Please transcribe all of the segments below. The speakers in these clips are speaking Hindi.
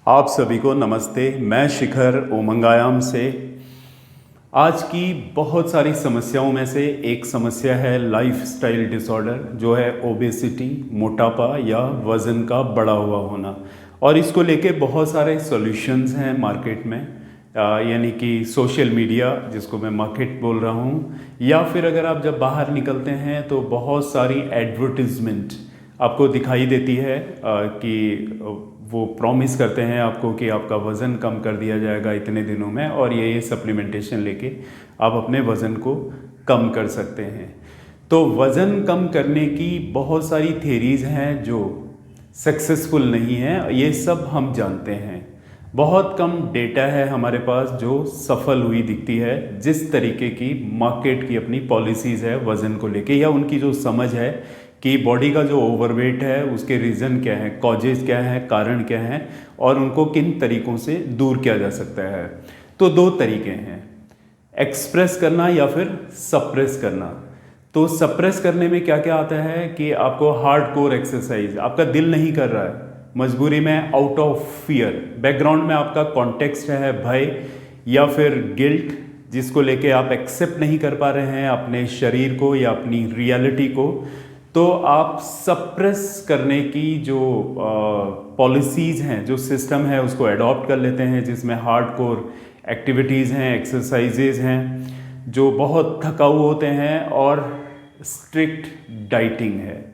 आप सभी को नमस्ते। मैं शिखर उमंगायाम से। आज की बहुत सारी समस्याओं में से एक समस्या है लाइफस्टाइल डिसऑर्डर, जो है ओबेसिटी, मोटापा या वज़न का बढ़ा हुआ होना। और इसको लेके बहुत सारे सॉल्यूशंस हैं मार्केट में, यानी कि सोशल मीडिया जिसको मैं मार्केट बोल रहा हूँ, या फिर अगर आप जब बाहर निकलते हैं तो बहुत सारी एडवर्टिजमेंट आपको दिखाई देती है कि वो प्रॉमिस करते हैं आपको कि आपका वज़न कम कर दिया जाएगा इतने दिनों में, और ये सप्लीमेंटेशन लेके आप अपने वज़न को कम कर सकते हैं। तो वज़न कम करने की बहुत सारी थेरीज़ हैं जो सक्सेसफुल नहीं हैं, ये सब हम जानते हैं। बहुत कम डेटा है हमारे पास जो सफल हुई दिखती है। जिस तरीके की मार्केट की अपनी पॉलिसीज़ है वज़न को लेके, या उनकी जो समझ है कि बॉडी का जो ओवरवेट है उसके रीज़न क्या है, कॉजेज़ क्या है, कारण क्या हैं, और उनको किन तरीक़ों से दूर किया जा सकता है। तो दो तरीके हैं, एक्सप्रेस करना या फिर सप्रेस करना। तो सप्रेस करने में क्या क्या आता है कि आपको हार्डकोर एक्सरसाइज, आपका दिल नहीं कर रहा है मजबूरी में, आउट ऑफ फियर, बैकग्राउंड में आपका कॉन्टेक्स्ट है भय या फिर गिल्ट, जिसको लेके आप एक्सेप्ट नहीं कर पा रहे हैं अपने शरीर को या अपनी रियलिटी को, तो आप सप्रेस करने की जो पॉलिसीज़ हैं, जो सिस्टम है, उसको अडॉप्ट कर लेते हैं, जिसमें हार्डकोर एक्टिविटीज़ हैं, एक्सरसाइजेज हैं जो बहुत थकाऊ होते हैं, और स्ट्रिक्ट डाइटिंग है,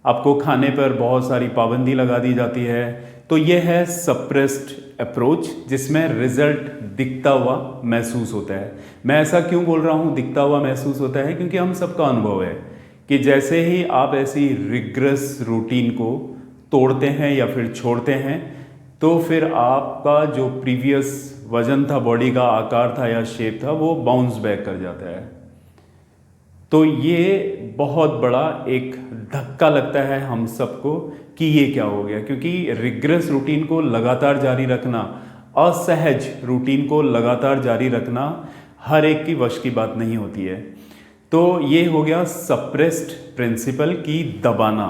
आपको खाने पर बहुत सारी पाबंदी लगा दी जाती है। तो ये है सप्रेस्ड अप्रोच, जिसमें रिजल्ट दिखता हुआ महसूस होता है। मैं ऐसा क्यों बोल रहा हूँ दिखता हुआ महसूस होता है, क्योंकि हम सबका अनुभव है कि जैसे ही आप ऐसी रिग्रेस रूटीन को तोड़ते हैं या फिर छोड़ते हैं, तो फिर आपका जो प्रीवियस वजन था, बॉडी का आकार था या शेप था, वो बाउंस बैक कर जाता है। तो ये बहुत बड़ा एक धक्का लगता है हम सबको कि ये क्या हो गया, क्योंकि रिग्रेस रूटीन को लगातार जारी रखना, असहज रूटीन को लगातार जारी रखना हर एक की वश की बात नहीं होती है। तो ये हो गया सप्रेस्ड प्रिंसिपल की दबाना,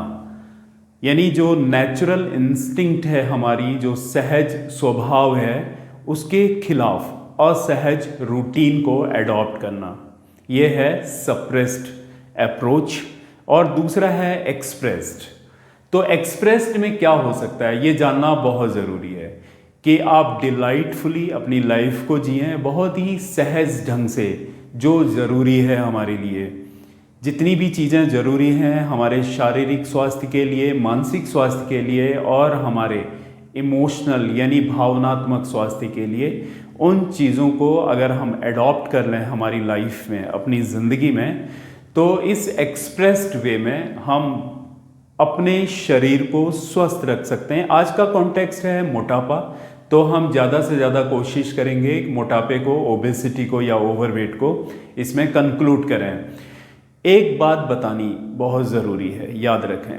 यानी जो नेचुरल इंस्टिंक्ट है हमारी, जो सहज स्वभाव है, उसके खिलाफ असहज रूटीन को एडॉप्ट करना, ये है सप्रेस्ड अप्रोच। और दूसरा है एक्सप्रेस्ड। तो एक्सप्रेस्ड में क्या हो सकता है ये जानना बहुत ज़रूरी है कि आप डिलाइटफुली अपनी लाइफ को जिएं, बहुत ही सहज ढंग से, जो ज़रूरी है हमारे लिए। जितनी भी चीज़ें ज़रूरी हैं हमारे शारीरिक स्वास्थ्य के लिए, मानसिक स्वास्थ्य के लिए, और हमारे इमोशनल यानी भावनात्मक स्वास्थ्य के लिए, उन चीज़ों को अगर हम एडॉप्ट कर लें हमारी लाइफ में, अपनी ज़िंदगी में, तो इस एक्सप्रेस्ड वे में हम अपने शरीर को स्वस्थ रख सकते हैं। आज का कॉन्टेक्स्ट है मोटापा, तो हम ज़्यादा से ज़्यादा कोशिश करेंगे मोटापे को, ओबेसिटी को या ओवरवेट को इसमें कंक्लूड करें। एक बात बतानी बहुत ज़रूरी है, याद रखें,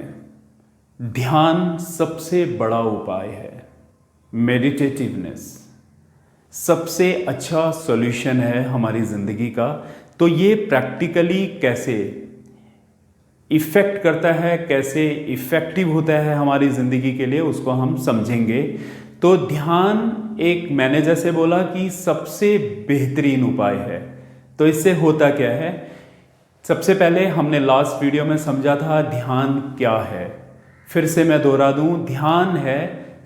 ध्यान सबसे बड़ा उपाय है। मेडिटेटिवनेस सबसे अच्छा सॉल्यूशन है हमारी ज़िंदगी का। तो ये प्रैक्टिकली कैसे इफ़ेक्ट करता है, कैसे इफ़ेक्टिव होता है हमारी ज़िंदगी के लिए, उसको हम समझेंगे। तो ध्यान एक, मैंने जैसे बोला कि सबसे बेहतरीन उपाय है। तो इससे होता क्या है, सबसे पहले हमने लास्ट वीडियो में समझा था ध्यान क्या है। फिर से मैं दोहरा दूं, ध्यान है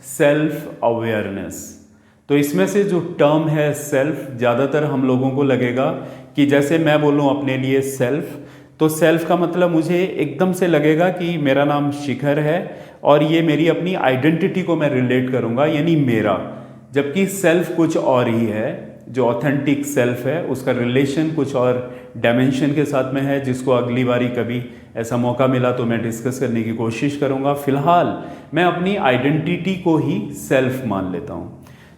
सेल्फ अवेयरनेस। तो इसमें से जो टर्म है सेल्फ, ज़्यादातर हम लोगों को लगेगा कि जैसे मैं बोलूं अपने लिए सेल्फ, तो सेल्फ का मतलब मुझे एकदम से लगेगा कि मेरा नाम शिखर है और ये मेरी अपनी आइडेंटिटी को मैं रिलेट करूंगा, यानी मेरा। जबकि सेल्फ कुछ और ही है, जो ऑथेंटिक सेल्फ है उसका रिलेशन कुछ और डायमेंशन के साथ में है, जिसको अगली बारी कभी ऐसा मौका मिला तो मैं डिस्कस करने की कोशिश करूंगा। फिलहाल मैं अपनी आइडेंटिटी को ही सेल्फ मान लेता हूं।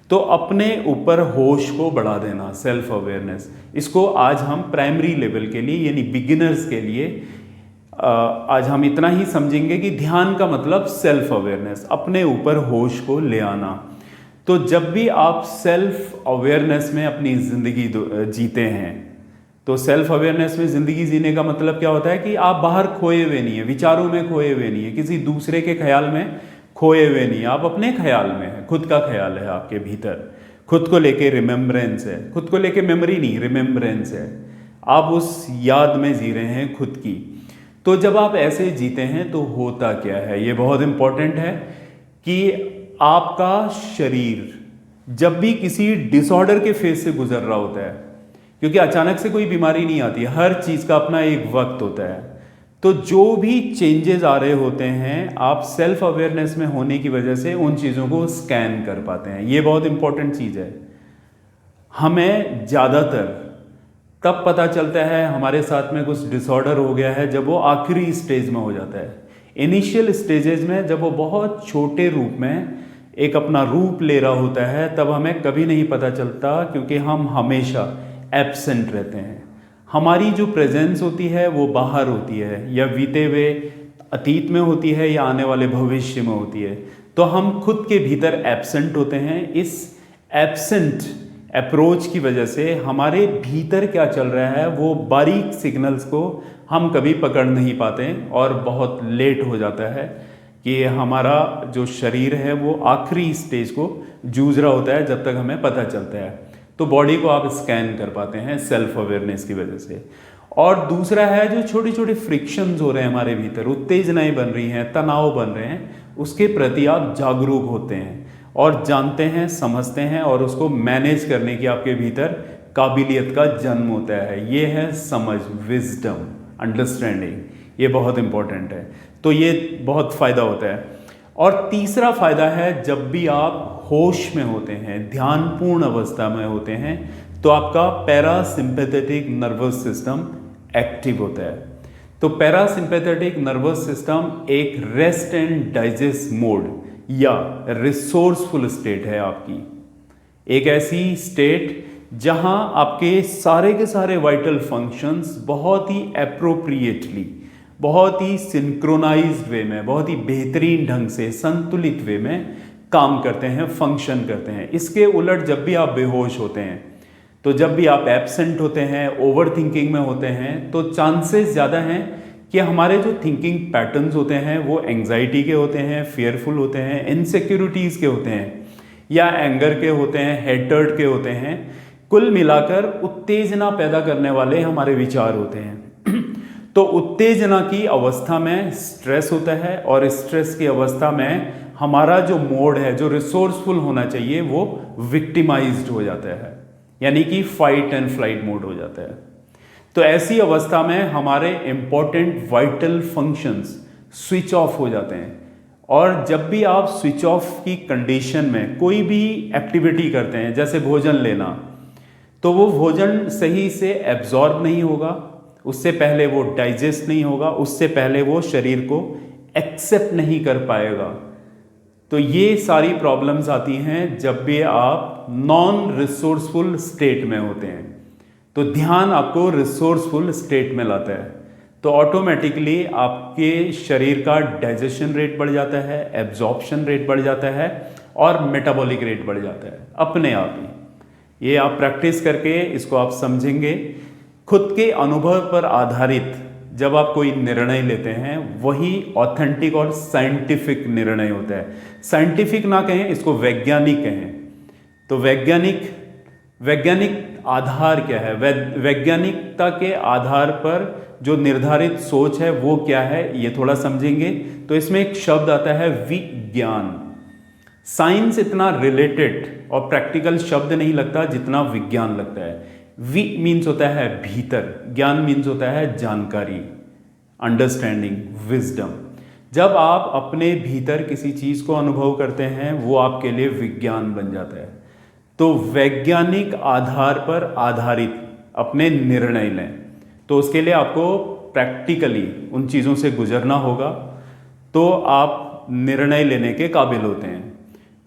तो अपने ऊपर होश को बढ़ा देना, सेल्फ अवेयरनेस, इसको आज हम प्राइमरी लेवल के लिए यानी बिगिनर्स के लिए आज हम इतना ही समझेंगे कि ध्यान का मतलब सेल्फ अवेयरनेस, अपने ऊपर होश को ले आना। तो जब भी आप सेल्फ अवेयरनेस में अपनी ज़िंदगी जीते हैं, तो सेल्फ अवेयरनेस में ज़िंदगी जीने का मतलब क्या होता है कि आप बाहर खोए हुए नहीं है, विचारों में खोए हुए नहीं है, किसी दूसरे के ख्याल में खोए हुए नहीं, आप अपने ख्याल में हैं, खुद का ख्याल है आपके भीतर, खुद को लेके रिमेम्बरेंस है, खुद को लेके मेमोरी नहीं, रिमेम्बरेंस है, आप उस याद में जी रहे हैं खुद की। तो जब आप ऐसे जीते हैं तो होता क्या है, ये बहुत इंपॉर्टेंट है कि आपका शरीर जब भी किसी डिसऑर्डर के फेज से गुजर रहा होता है, क्योंकि अचानक से कोई बीमारी नहीं आती, हर चीज़ का अपना एक वक्त होता है, तो जो भी चेंजेस आ रहे होते हैं आप सेल्फ अवेयरनेस में होने की वजह से उन चीज़ों को स्कैन कर पाते हैं। ये बहुत इंपॉर्टेंट चीज़ है। हमें ज़्यादातर तब पता चलता है हमारे साथ में कुछ डिसऑर्डर हो गया है जब वो आखिरी स्टेज में हो जाता है। इनिशियल स्टेजेस में जब वो बहुत छोटे रूप में एक अपना रूप ले रहा होता है तब हमें कभी नहीं पता चलता, क्योंकि हम हमेशा एब्सेंट रहते हैं। हमारी जो प्रेजेंस होती है वो बाहर होती है, या बीते हुए अतीत में होती है, या आने वाले भविष्य में होती है। तो हम खुद के भीतर एब्सेंट होते हैं। इस एब्सेंट अप्रोच की वजह से हमारे भीतर क्या चल रहा है वो बारीक सिग्नल्स को हम कभी पकड़ नहीं पाते, और बहुत लेट हो जाता है कि हमारा जो शरीर है वो आखिरी स्टेज को जूझ रहा होता है जब तक हमें पता चलता है। तो बॉडी को आप स्कैन कर पाते हैं सेल्फ अवेयरनेस की वजह से। और दूसरा है जो छोटे छोटे फ्रिक्शंस हो रहे हैं हमारे भीतर, उत्तेजनाएं बन रही हैं, तनाव बन रहे हैं, उसके प्रति आप जागरूक होते हैं और जानते हैं, समझते हैं, और उसको मैनेज करने की आपके भीतर काबिलियत का जन्म होता है। ये है समझ, विजडम, अंडरस्टैंडिंग। ये बहुत इंपॉर्टेंट है। तो ये बहुत फ़ायदा होता है। और तीसरा फ़ायदा है जब भी आप होश में होते हैं, ध्यानपूर्ण अवस्था में होते हैं, तो आपका पैरासिम्पैथेटिक नर्वस सिस्टम एक्टिव होता है। तो पैरासिम्पैथेटिक नर्वस सिस्टम एक रेस्ट एंड डाइजेस्ट मोड या रिसोर्सफुल स्टेट है आपकी। एक ऐसी स्टेट जहां आपके सारे के सारे वाइटल फंक्शंस बहुत ही एप्रोप्रिएटली, बहुत ही सिंक्रोनाइज्ड वे में, बहुत ही बेहतरीन ढंग से, संतुलित वे में काम करते हैं, फंक्शन करते हैं। इसके उलट जब भी आप बेहोश होते हैं, तो जब भी आप एब्सेंट होते हैं, ओवर थिंकिंग में होते हैं, तो चांसेस ज़्यादा हैं कि हमारे जो थिंकिंग पैटर्न्स होते हैं वो एंग्जाइटी के होते हैं, फियरफुल होते हैं, इनसिक्योरिटीज़ के होते हैं, या एंगर के होते हैं, हेटर्ड के होते हैं। कुल मिलाकर उत्तेजना पैदा करने वाले हमारे विचार होते हैं। तो उत्तेजना की अवस्था में स्ट्रेस होता है, और स्ट्रेस की अवस्था में हमारा जो मोड है, जो रिसोर्सफुल होना चाहिए, वो विक्टिमाइज्ड हो जाता है, यानी कि फाइट एंड फ्लाइट मोड हो जाता है। तो ऐसी अवस्था में हमारे important vital functions switch off हो जाते हैं। और जब भी आप स्विच ऑफ की कंडीशन में कोई भी एक्टिविटी करते हैं, जैसे भोजन लेना, तो वो भोजन सही से एब्जॉर्ब नहीं होगा, उससे पहले वो डाइजेस्ट नहीं होगा, उससे पहले वो शरीर को एक्सेप्ट नहीं कर पाएगा। तो ये सारी प्रॉब्लम्स आती हैं जब भी आप नॉन रिसोर्सफुल स्टेट में होते हैं। तो ध्यान आपको रिसोर्सफुल स्टेट में लाता है, तो ऑटोमेटिकली आपके शरीर का डाइजेशन रेट बढ़ जाता है, एब्जॉर्प्शन रेट बढ़ जाता है, और मेटाबॉलिक रेट बढ़ जाता है अपने आप ही। ये आप प्रैक्टिस करके इसको आप समझेंगे। खुद के अनुभव पर आधारित जब आप कोई निर्णय लेते हैं, वही ऑथेंटिक और साइंटिफिक निर्णय होता है। साइंटिफिक ना कहें, इसको वैज्ञानिक कहें। तो वैज्ञानिक आधार क्या है, वैज्ञानिकता के आधार पर जो निर्धारित सोच है वो क्या है, ये थोड़ा समझेंगे। तो इसमें एक शब्द आता है विज्ञान। साइंस इतना रिलेटेड और प्रैक्टिकल शब्द नहीं लगता जितना विज्ञान लगता है। वि मीन्स होता है भीतर, ज्ञान मीन्स होता है जानकारी, अंडरस्टैंडिंग, विजडम। जब आप अपने भीतर किसी चीज़ को अनुभव करते हैं, वो आपके लिए विज्ञान बन जाता है। तो वैज्ञानिक आधार पर आधारित अपने निर्णय लें, तो उसके लिए आपको प्रैक्टिकली उन चीज़ों से गुजरना होगा, तो आप निर्णय लेने के काबिल होते हैं।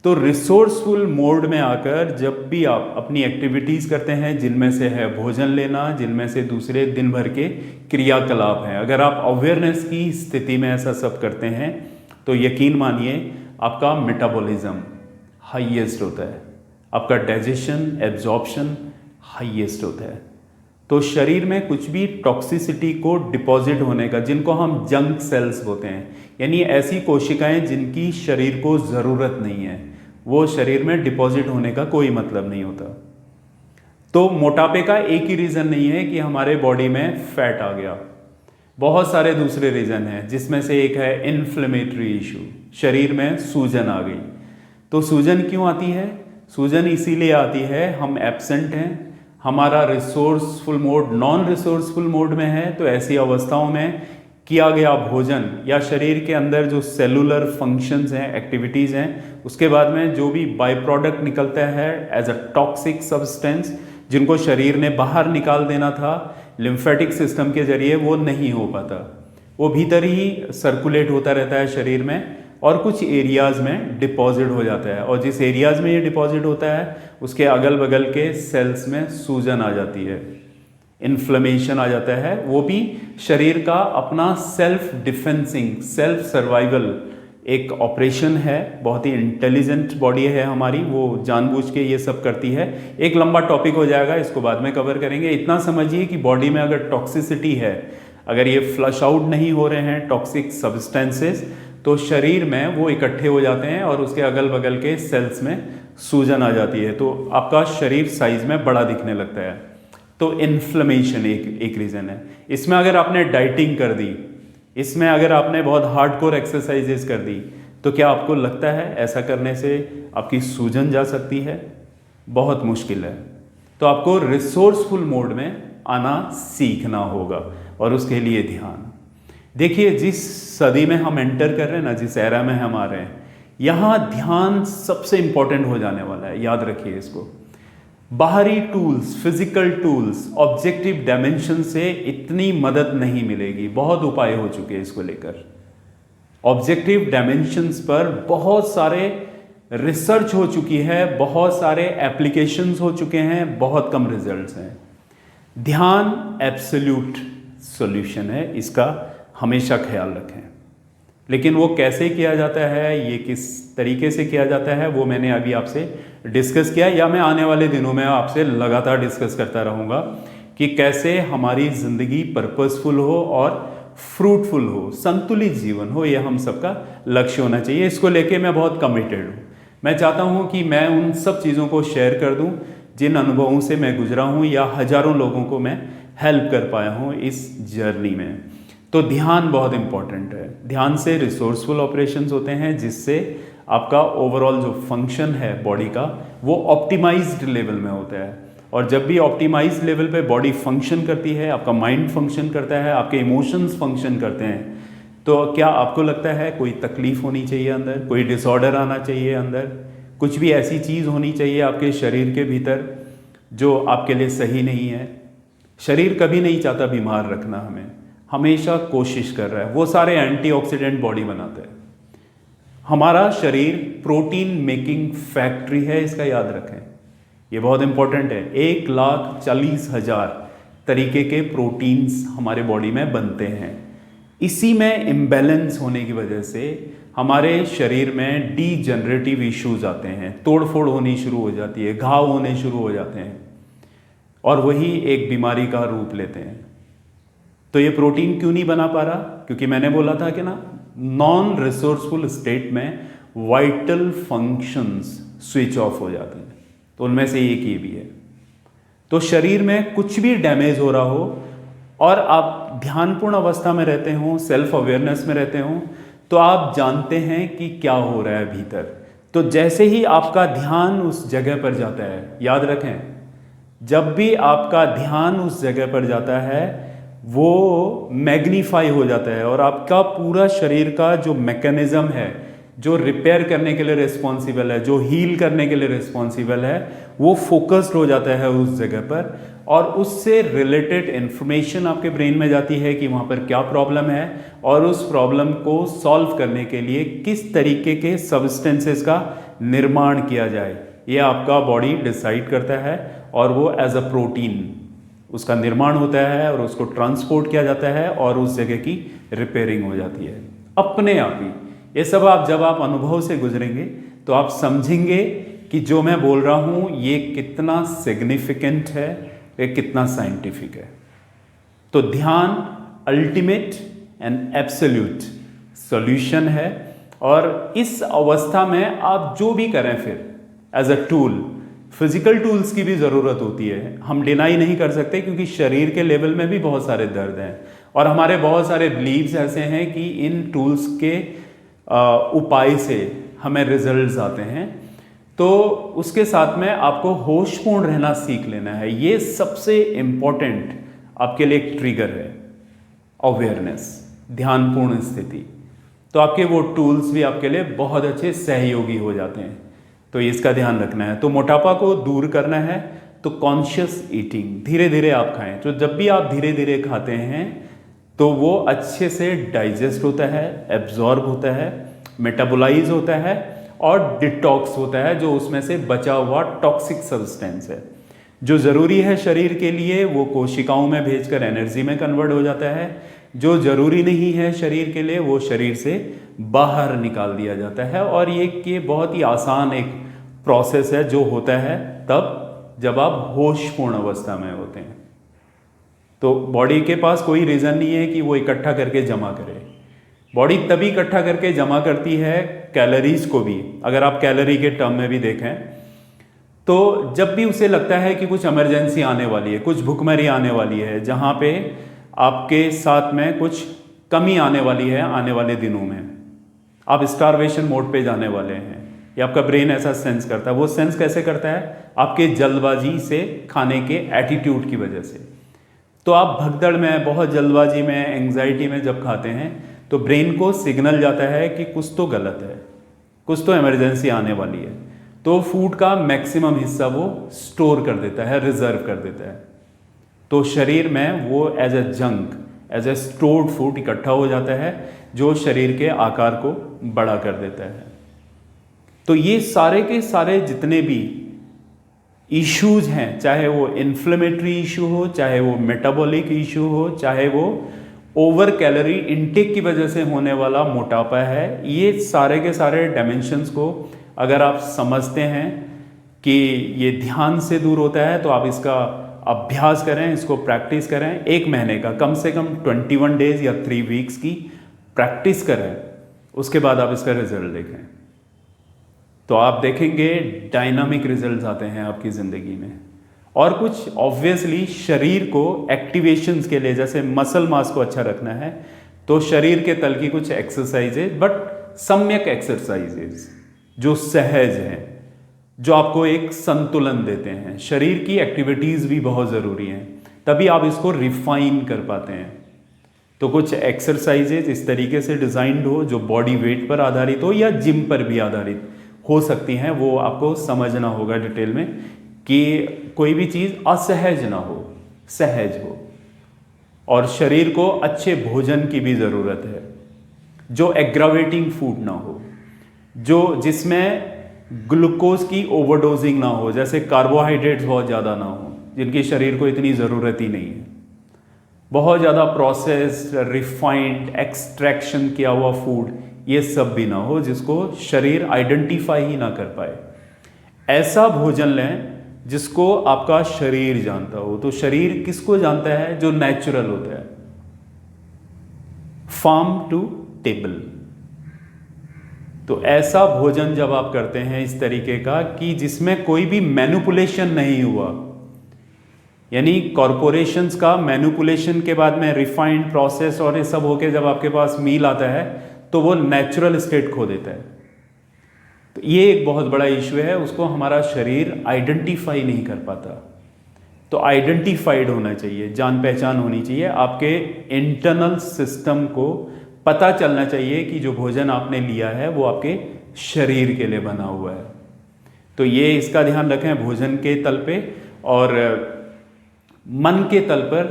तो रिसोर्सफुल मोड में आकर जब भी आप अपनी एक्टिविटीज़ करते हैं, जिनमें से है भोजन लेना, जिनमें से दूसरे दिन भर के क्रियाकलाप हैं, अगर आप अवेयरनेस की स्थिति में ऐसा सब करते हैं, तो यकीन मानिए आपका मेटाबॉलिज्म हाईएस्ट होता है, आपका डाइजेशन, एब्जॉर्प्शन हाईएस्ट होता है। तो शरीर में कुछ भी टॉक्सिसिटी को डिपॉजिट होने का, जिनको हम जंक सेल्स बोलते हैं, यानी ऐसी कोशिकाएं जिनकी शरीर को ज़रूरत नहीं है, वो शरीर में डिपॉजिट होने का कोई मतलब नहीं होता। तो मोटापे का एक ही रीज़न नहीं है कि हमारे बॉडी में फैट आ गया, बहुत सारे दूसरे रीज़न हैं, जिसमें से एक है इन्फ्लेमेटरी इशू, शरीर में सूजन आ गई। तो सूजन क्यों आती है? सूजन इसीलिए आती है, हम एब्सेंट हैं, हमारा resourceful mode non resourceful mode में है। तो ऐसी अवस्थाओं में किया गया भोजन या शरीर के अंदर जो सेलुलर फंक्शंस हैं, एक्टिविटीज़ हैं, उसके बाद में जो भी बाय प्रोडक्ट निकलता है एज अ टॉक्सिक सब्सटेंस, जिनको शरीर ने बाहर निकाल देना था लिम्फेटिक सिस्टम के जरिए, वो नहीं हो पाता, वो भीतर ही सर्कुलेट होता रहता है शरीर में और कुछ एरियाज़ में डिपॉजिट हो जाता है। और जिस एरियाज़ में ये डिपॉजिट होता है उसके अगल बगल के सेल्स में सूजन आ जाती है, इन्फ्लेमेशन आ जाता है। वो भी शरीर का अपना सेल्फ डिफेंसिंग, सेल्फ सर्वाइवल एक ऑपरेशन है। बहुत ही इंटेलिजेंट बॉडी है हमारी, वो जानबूझ के ये सब करती है। एक लंबा टॉपिक हो जाएगा, इसको बाद में कवर करेंगे। इतना समझिए कि बॉडी में अगर टॉक्सिसिटी है, अगर ये फ्लश आउट नहीं हो रहे हैं टॉक्सिक सब्सटेंसेस, तो शरीर में वो इकट्ठे हो जाते हैं और उसके अगल बगल के सेल्स में सूजन आ जाती है, तो आपका शरीर साइज में बड़ा दिखने लगता है। तो इन्फ्लेमेशन एक रीज़न है। इसमें अगर आपने डाइटिंग कर दी, इसमें अगर आपने बहुत हार्डकोर एक्सरसाइजेस कर दी, तो क्या आपको लगता है ऐसा करने से आपकी सूजन जा सकती है? बहुत मुश्किल है। तो आपको रिसोर्सफुल मोड में आना सीखना होगा और उसके लिए ध्यान। देखिए, जिस सदी में हम एंटर कर रहे हैं ना, जिस एरा में हम आ रहे हैं, यहाँ ध्यान सबसे इंपॉर्टेंट हो जाने वाला है, याद रखिए इसको। बाहरी tools, physical tools, objective dimension से इतनी मदद नहीं मिलेगी। बहुत उपाय हो चुके हैं इसको लेकर, ऑब्जेक्टिव डायमेंशंस पर बहुत सारे रिसर्च हो चुकी है, बहुत सारे एप्लीकेशंस हो चुके हैं, बहुत कम रिजल्ट्स हैं। ध्यान एब्सोल्यूट सॉल्यूशन है, इसका हमेशा ख्याल रखें। लेकिन वो कैसे किया जाता है, ये किस तरीके से किया जाता है, वो मैंने अभी आपसे डिस्कस किया, या मैं आने वाले दिनों में आपसे लगातार डिस्कस करता रहूँगा कि कैसे हमारी ज़िंदगी पर्पसफुल हो और फ्रूटफुल हो, संतुलित जीवन हो। ये हम सबका लक्ष्य होना चाहिए। इसको लेके मैं बहुत कमिटेड हूँ। मैं चाहता हूँ कि मैं उन सब चीज़ों को शेयर कर दूँ जिन अनुभवों से मैं गुजरा हूँ, या हज़ारों लोगों को मैं हेल्प कर पाया हूँ इस जर्नी में। तो ध्यान बहुत इंपॉर्टेंट है। ध्यान से रिसोर्सफुल ऑपरेशंस होते हैं, जिससे आपका ओवरऑल जो फंक्शन है बॉडी का, वो ऑप्टिमाइज्ड लेवल में होता है। और जब भी ऑप्टिमाइज्ड लेवल पे बॉडी फंक्शन करती है, आपका माइंड फंक्शन करता है, आपके इमोशंस फंक्शन करते हैं, तो क्या आपको लगता है कोई तकलीफ होनी चाहिए अंदर, कोई डिसऑर्डर आना चाहिए अंदर, कुछ भी ऐसी चीज़ होनी चाहिए आपके शरीर के भीतर जो आपके लिए सही नहीं है? शरीर कभी नहीं चाहता बीमार रखना, हमें हमेशा कोशिश कर रहा है। वो सारे एंटीऑक्सीडेंट बॉडी बनाता है। हमारा शरीर प्रोटीन मेकिंग फैक्ट्री है, इसका याद रखें, ये बहुत इंपॉर्टेंट है। 1,40,000 तरीके के प्रोटीन्स हमारे बॉडी में बनते हैं। इसी में इम्बैलेंस होने की वजह से हमारे शरीर में डीजनरेटिव इश्यूज आते हैं, तोड़फोड़ होनी शुरू हो जाती है, घाव होने शुरू हो जाते हैं, और वही एक बीमारी का रूप लेते हैं। तो ये प्रोटीन क्यों नहीं बना पा रहा? क्योंकि मैंने बोला था कि ना, नॉन रिसोर्सफुल स्टेट में वाइटल फंक्शंस स्विच ऑफ हो जाते हैं, तो उनमें से एक ये भी है। तो शरीर में कुछ भी डैमेज हो रहा हो और आप ध्यानपूर्ण अवस्था में रहते हो, सेल्फ अवेयरनेस में रहते हो, तो आप जानते हैं कि क्या हो रहा है भीतर। तो जैसे ही आपका ध्यान उस जगह पर जाता है, याद रखें, जब भी आपका ध्यान उस जगह पर जाता है, वो मैग्नीफाई हो जाता है और आपका पूरा शरीर का जो मैकेनिज्म है, जो रिपेयर करने के लिए रिस्पॉन्सिबल है, जो हील करने के लिए रिस्पॉन्सिबल है, वो फोकस्ड हो जाता है उस जगह पर, और उससे रिलेटेड इन्फॉर्मेशन आपके ब्रेन में जाती है कि वहाँ पर क्या प्रॉब्लम है और उस प्रॉब्लम को सॉल्व करने के लिए किस तरीके के सब्सटेंसेस का निर्माण किया जाए। ये आपका बॉडी डिसाइड करता है और वो एज अ प्रोटीन उसका निर्माण होता है और उसको ट्रांसपोर्ट किया जाता है और उस जगह की रिपेयरिंग हो जाती है अपने आप ही। ये सब जब आप अनुभव से गुजरेंगे तो आप समझेंगे कि जो मैं बोल रहा हूँ ये कितना सिग्निफिकेंट है, ये कितना साइंटिफिक है। तो ध्यान अल्टीमेट एंड एब्सोल्यूट सॉल्यूशन है, और इस अवस्था में आप जो भी करें फिर as a tool, physical tools की भी ज़रूरत होती है, हम डिनाई नहीं कर सकते, क्योंकि शरीर के लेवल में भी बहुत सारे दर्द हैं और हमारे बहुत सारे बिलीव्स ऐसे हैं कि इन टूल्स के उपाय से हमें रिजल्ट्स आते हैं। तो उसके साथ में आपको होशपूर्ण रहना सीख लेना है। ये सबसे इम्पोर्टेंट आपके लिए एक ट्रिगर है, अवेयरनेस, ध्यानपूर्ण स्थिति। तो आपके वो टूल्स भी आपके लिए बहुत अच्छे सहयोगी हो जाते हैं। तो इसका ध्यान रखना है। तो मोटापा को दूर करना है तो कॉन्शियस ईटिंग, धीरे धीरे आप खाएं। तो जब भी आप धीरे धीरे खाते हैं तो वो अच्छे से डाइजेस्ट होता है, एब्जॉर्ब होता है, मेटाबोलाइज होता है और डिटॉक्स होता है, जो उसमें से बचा हुआ टॉक्सिक सब्सटेंस है जो ज़रूरी है शरीर के लिए, वो कोशिकाओं में भेजकर एनर्जी में कन्वर्ट हो जाता है। जो ज़रूरी नहीं है शरीर के लिए वो शरीर से बाहर निकाल दिया जाता है। और ये बहुत ही आसान एक प्रोसेस है जो होता है तब जब आप होशपूर्ण अवस्था में होते हैं। तो बॉडी के पास कोई रीज़न नहीं है कि वो इकट्ठा करके जमा करे। बॉडी तभी इकट्ठा करके जमा करती है कैलोरीज को भी, अगर आप कैलोरी के टर्म में भी देखें तो जब भी उसे लगता है कि कुछ इमरजेंसी आने वाली है, कुछ भुखमरी आने वाली है, जहाँ पे आपके साथ में कुछ कमी आने वाली है, आने वाले दिनों में आप स्टारवेशन मोड पे जाने वाले हैं, या आपका ब्रेन ऐसा सेंस करता है। वो सेंस कैसे करता है? आपके जल्दबाजी से खाने के एटीट्यूड की वजह से। तो आप भगदड़ में, बहुत जल्दबाजी में, एंग्जाइटी में जब खाते हैं तो ब्रेन को सिग्नल जाता है कि कुछ तो गलत है, कुछ तो इमरजेंसी आने वाली है। तो फूड का मैक्सिमम हिस्सा वो स्टोर कर देता है, रिजर्व कर देता है। तो शरीर में वो as a junk, as a stored food इकट्ठा हो जाता है जो शरीर के आकार को बड़ा कर देता है। तो ये सारे के सारे जितने भी इश्यूज हैं, चाहे वो इन्फ्लेमेटरी इशू हो, चाहे वो मेटाबॉलिक इशू हो, चाहे वो ओवर कैलोरी इनटेक की वजह से होने वाला मोटापा है, ये सारे के सारे डायमेंशंस को अगर आप समझते हैं कि ये ध्यान से दूर होता है तो आप इसका अभ्यास करें, इसको प्रैक्टिस करें। 1 महीने का कम से कम 21 डेज या 3 वीक्स की प्रैक्टिस करें, उसके बाद आप इसका रिजल्ट देखें तो आप देखेंगे डायनामिक रिजल्ट्स आते हैं आपकी ज़िंदगी में। और कुछ ऑब्वियसली शरीर को एक्टिवेशंस के लिए, जैसे मसल मास को अच्छा रखना है तो शरीर के तल की कुछ एक्सरसाइजेज, बट सम्यक एक्सरसाइजेज जो सहज हैं, जो आपको एक संतुलन देते हैं। शरीर की एक्टिविटीज़ भी बहुत ज़रूरी हैं, तभी आप इसको रिफाइन कर पाते हैं। तो कुछ एक्सरसाइजेज इस तरीके से डिज़ाइंड हो जो बॉडी वेट पर आधारित हो या जिम पर भी आधारित हो सकती हैं, वो आपको समझना होगा डिटेल में कि कोई भी चीज़ असहज ना हो, सहज हो। और शरीर को अच्छे भोजन की भी ज़रूरत है जो एग्रावेटिंग फूड ना हो, जो जिसमें ग्लूकोज की ओवरडोजिंग ना हो, जैसे कार्बोहाइड्रेट्स बहुत ज़्यादा ना हो जिनकी शरीर को इतनी ज़रूरत ही नहीं है, बहुत ज़्यादा प्रोसेस्ड, रिफाइंड, एक्सट्रैक्शन किया हुआ फूड, ये सब भी ना हो जिसको शरीर आइडेंटिफाई ही ना कर पाए। ऐसा भोजन लें जिसको आपका शरीर जानता हो। तो शरीर किसको जानता है? जो नेचुरल होता है, फार्म टू टेबल। तो ऐसा भोजन जब आप करते हैं इस तरीके का कि जिसमें कोई भी मैनिपुलेशन नहीं हुआ, यानी कॉरपोरेशंस का मैनिपुलेशन के बाद में रिफाइंड, प्रोसेस और ये सब होके जब आपके पास मील आता है तो वो नेचुरल स्टेट खो देता है। तो ये एक बहुत बड़ा इशू है, उसको हमारा शरीर आइडेंटिफाई नहीं कर पाता। तो आइडेंटिफाइड होना चाहिए, जान पहचान होनी चाहिए, आपके इंटरनल सिस्टम को पता चलना चाहिए कि जो भोजन आपने लिया है वो आपके शरीर के लिए बना हुआ है। तो ये इसका ध्यान रखें भोजन के तल पे। और मन के तल पर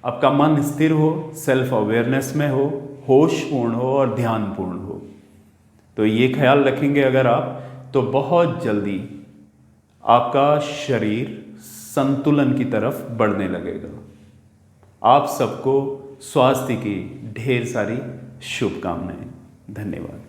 आपका मन स्थिर हो, सेल्फ अवेयरनेस में हो, होशपूर्ण हो और ध्यानपूर्ण हो। तो ये ख्याल रखेंगे अगर आप, तो बहुत जल्दी आपका शरीर संतुलन की तरफ बढ़ने लगेगा। आप सबको स्वास्थ्य की ढेर सारी शुभकामनाएं। धन्यवाद।